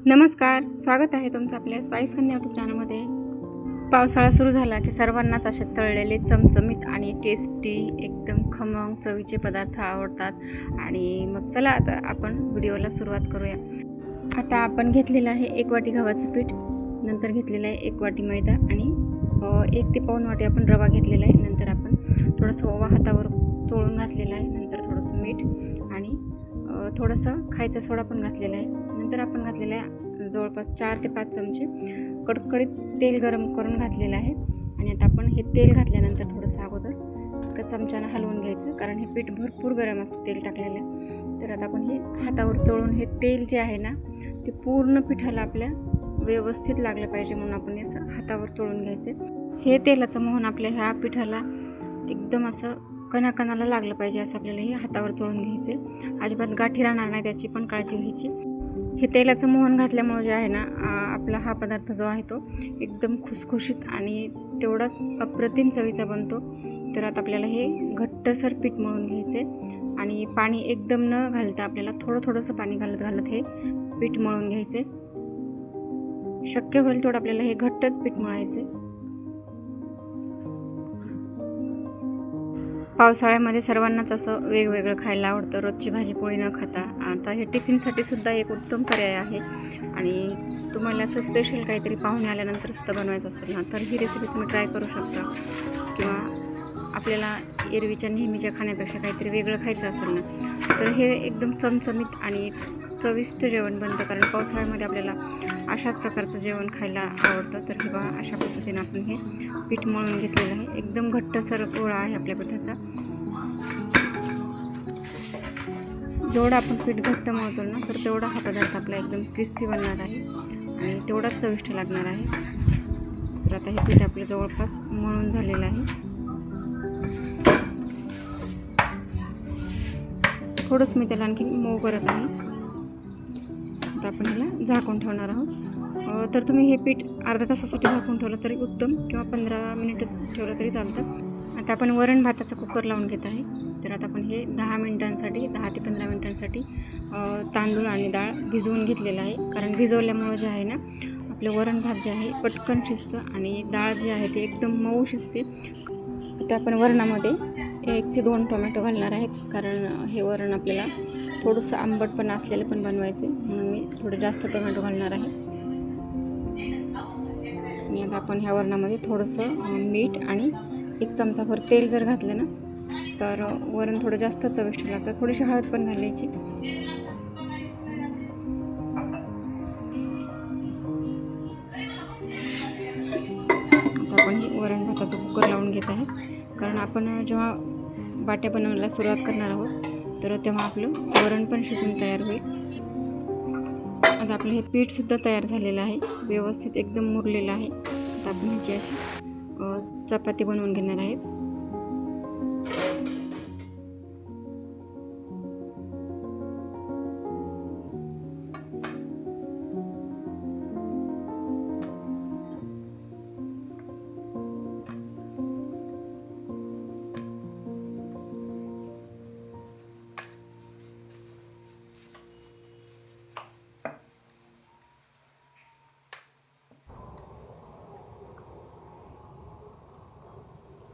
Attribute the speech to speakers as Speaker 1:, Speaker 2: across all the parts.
Speaker 1: नमस्कार, स्वागत आहे तुमचं आपल्या स्पाइस कन्या यूट्यूब चॅनलमध्ये। पावसाळा सुरू झाला की सर्वांनाच असे तळलेले चमचमीत आणि टेस्टी एकदम खमंग चवीचे पदार्थ आवडतात। आणि मग चला आता आपण व्हिडिओला सुरुवात करूया। आता आपण घेतलेलं आहे 1 वाटी गव्हाचं पीठ, नंतर घेतलेलं आहे 1 वाटी मैदा आणि 1 ते पाऊण वाटी आपण रवा घेतलेला आहे। नंतर आपण थोडंसं ओवा हातावर चोळून घातलेला आहे, नंतर थोडंसं मीठ आणि थोडंसं खायचा सोडा पण घातलेला आहे। नंतर आपण घातलेला आहे जवळपास 4 ते 5 चमचे कडकडीत तेल गरम करून घातलेलं आहे। आणि आता आपण हे तेल घातल्यानंतर थोडंसं अगोदर एका चमच्यानं हलवून घ्यायचं, कारण हे पीठ भरपूर गरम असतं तेल टाकलेलं। तर आता आपण हे हातावर चोळून हे तेल जे आहे ना ते पूर्ण पिठाला आपल्या व्यवस्थित लागलं पाहिजे, म्हणून आपण हे असं हातावर चोळून घ्यायचं। हे तेलाचं मोहन आपल्या ह्या पिठाला एकदम असं कणाकणाला लागलं पाहिजे, असं आपल्याला हे हातावर चोळून घ्यायचे। अजिबात गाठी राहणार नाही त्याची पण काळजी घ्यायची। हे तेलाचं मोहन घातल्यामुळे जे आहे ना आपला हा पदार्थ जो आहे तो एकदम खुसखुशीत आणि तेवढाच अप्रतिम चवीचा बनतो। तर आता आपल्याला हे घट्टसर पीठ मळून घ्यायचे आणि पाणी एकदम न घालता आपल्याला थोडंसं पाणी घालत हे पीठ मळून घ्यायचे। शक्य होईल तेवढं आपल्याला हे घट्टच पीठ मळायचे। पावसाळ्यामध्ये सर्वांनाच असं वेगवेगळं खायला आवडतं, रोजची भाजी पोळी न खाता। आता हे टिफिनसाठी सुद्धा एक उत्तम पर्याय आहे। आणि तुम्हाला असं स्पेशल काहीतरी पाहुणे आल्यानंतर सुद्धा बनवायचं असेल ना, तर ही रेसिपी तुम्ही ट्राय करू शकता। किंवा आपल्याला एरवीच्या नेहमीच्या खाण्यापेक्षा काहीतरी वेगळं खायचं असेल ना, तर हे एकदम चमचमीत आणि चविष्ट जेवण बनतं। कारण पावसाळ्यामध्ये आपल्याला अशाच प्रकारचं जेवण खायला आवडतं। तर हे बघा, अशा पद्धतीने आपण हे पीठ मळून घेतलेलं आहे। एकदम घट्टसर गोळा आहे आपल्या पिठाचा। जेवढं आपण पीठ घट्ट मळतो ना, तर तेवढा हा पदार्थ आपला एकदम क्रिस्पी बनणार आहे आणि तेवढाच चविष्ट लागणार आहे। तर आता हे पीठ आपलं जवळपास मळून झालेलं आहे। थोडंसं मी त्याला आणखी मऊ करत आहे। आता आपण ह्याला झाकून ठेवणार आहोत। तर तुम्ही हे पीठ अर्ध्या तासासाठी झाकून ठेवलं तरी उत्तम, किंवा 15 मिनिटं ठेवलं तरी चालतं। आता आपण वरण भाताचा कुकर लावून घेत आहे। तर आता आपण हे 10 मिनिटांसाठी 10 ते 15 मिनिटांसाठी तांदूळ आणि डाळ भिजवून घेतलेलं आहे। कारण भिजवल्यामुळं जे आहे ना आपलं वरण भात जे आहे पटकन शिजतं आणि डाळ जी आहे ती एकदम मऊ शिजते। आता आपण वरणामध्ये 1 ते 2 टोमॅटो घालणार आहेत, कारण हे वरण आपल्याला थोडंसं आंबटपणा असलेलं पण बनवायचं आहे, म्हणून मी थोडे जास्त टोमॅटो घालणार आहे। आणि आता आपण ह्या वरणामध्ये थोडंसं मीठ आणि 1 चमचाभर तेल जर घातलं ना, तर वरण थोडं जास्त चविष्ट लागतं। थोडीशी हळद पण घालायची। आता आपण हे वरण भाताचं कुकर लावून घेत आहे, कारण आपण जेव्हा बाट्या बनवायला सुरुवात करणार आहोत तर तेव्हा आपलं वरण पण शिजून तयार होईल। आता आपलं हे पीठसुद्धा तयार झालेलं आहे, व्यवस्थित एकदम मुरलेलं आहे। आता आपण ह्याची अशी चपाती बनवून घेणार आहेत।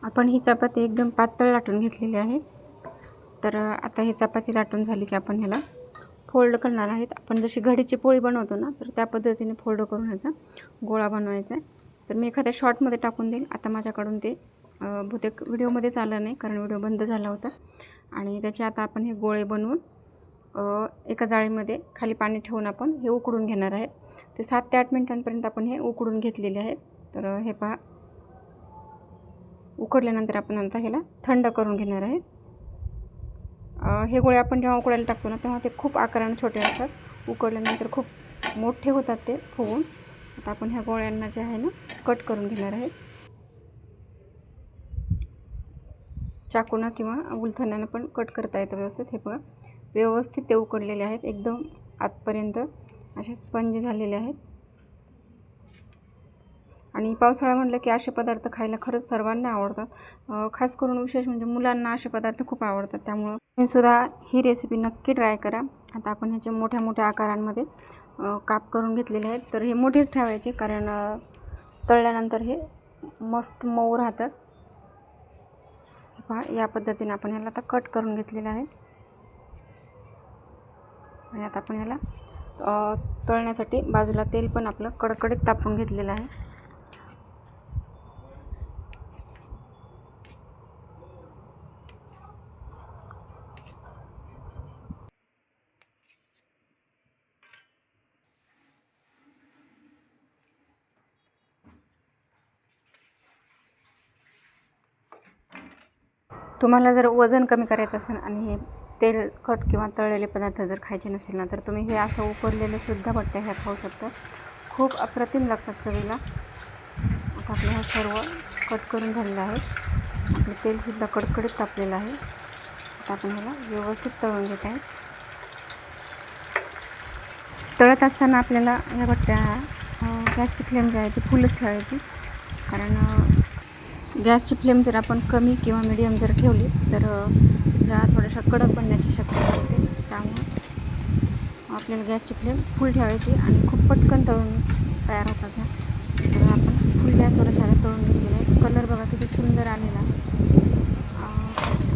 Speaker 1: आपण ही चपाती एकदम पातळ लाटून घेतलेली आहे। तर आता ही चपाती लाटून झाली की आपण ह्याला फोल्ड करणार आहेत। आपण जशी घडीची पोळी बनवतो ना, तर त्या पद्धतीने फोल्ड करून ह्याचा गोळा बनवायचा आहे। तर मी एखाद्या शॉर्टमध्ये टाकून देईल। आता माझ्याकडून ते बहुतेक व्हिडिओमध्येच आलं नाही, कारण व्हिडिओ बंद झाला होता। आणि त्याचे आता आपण हे गोळे बनवून एका जाळीमध्ये खाली पाणी ठेवून आपण हे उकडून घेणार आहे। ते 7 ते 8 मिनिटांपर्यंत आपण हे उकडून घेतलेले आहे। तर हे पहा, उकडल्यानंतर आपण आता ह्याला थंड करून घेणार आहे। हे गोळे आपण जेव्हा उकडायला टाकतो ना, तेव्हा ते खूप आकाराने छोटे असतात, उकडल्यानंतर खूप मोठे होतात ते फुगून। आता आपण ह्या गोळ्यांना जे आहे ना कट करून घेणार आहे। चाकूनं किंवा उलथण्यानं पण कट करता येतं व्यवस्थित। हे बघा, व्यवस्थित ते उकडलेले आहेत, एकदम आतपर्यंत असे स्पंज झालेले आहेत। आणि पावसाळा म्हटलं की असे पदार्थ खायला खरंच सर्वांना आवडतात। खास करून विशेष म्हणजे मुलांना असे पदार्थ खूप आवडतात, त्यामुळे तुम्ही सुद्धा ही रेसिपी नक्की ट्राय करा। आता आपण ह्याचे मोठ्या मोठ्या आकारांमध्ये काप करून घेतलेले आहेत. तर हे मोठेच ठेवायचे, कारण तळल्यानंतर हे मस्त मऊ राहतात. पहा, या पद्धतीने आपण ह्याला आता कट करून घेतलेलं आहे. आणि आता आपण ह्याला तळण्यासाठी बाजूला तेल पण आपलं कडकडीत तापवून घेतलेलं आहे. तुम्हाला जर वजन कमी करायचं असेल आणि हे तेलकट किंवा तळलेले पदार्थ जर खायचे नसेल ना, तर तुम्ही हे असं उकडलेले सुद्धा बट्ट्या ह्या खाऊ शकता. खूप अप्रतिम लागतात चवीला. आता आपलं हे सर्व कट करून झालेलं आहे. आपलं तेलसुद्धा कडकडीत तापलेलं आहे. आता आपण ह्याला व्यवस्थित तळून घेत आहे. तळत असताना आपल्याला ह्या बट्ट्या गॅसची फ्लेम जी आहे ती फुलच ठेवायची, कारण गॅसची फ्लेम जर आपण कमी किंवा मिडियम जर ठेवली तर ह्या थोड्याशा कडक बनण्याची शक्यता होते. त्यामुळे आपल्याला गॅसची फ्लेम फुल ठेवायची आणि खूप पटकन तळून तयार होतात ह्या. तर आपण फुल गॅसवर छान तळून घेतलेला आहे. कलर बघा किती सुंदर आलेला आहे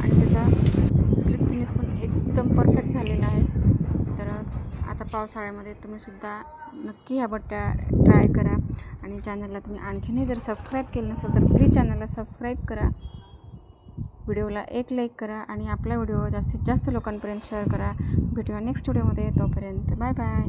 Speaker 1: आणि त्याचा क्रिस्पीनेस पण एकदम परफेक्ट झालेला आहे. तर आता पावसाळ्यामध्ये तुम्हीसुद्धा नक्की ह्या बट्ट्या ट्राय करा. आणि चॅनलला तुम्ही आणखीनही जर सबस्क्राईब केलं नसेल तर प्लीज चॅनलला सबस्क्राईब करा. व्हिडिओला एक लाईक करा आणि आपला व्हिडिओ जास्तीत जास्त लोकांपर्यंत शेअर करा. भेटूया नेक्स्ट व्हिडिओमध्ये. तोपर्यंत बाय बाय.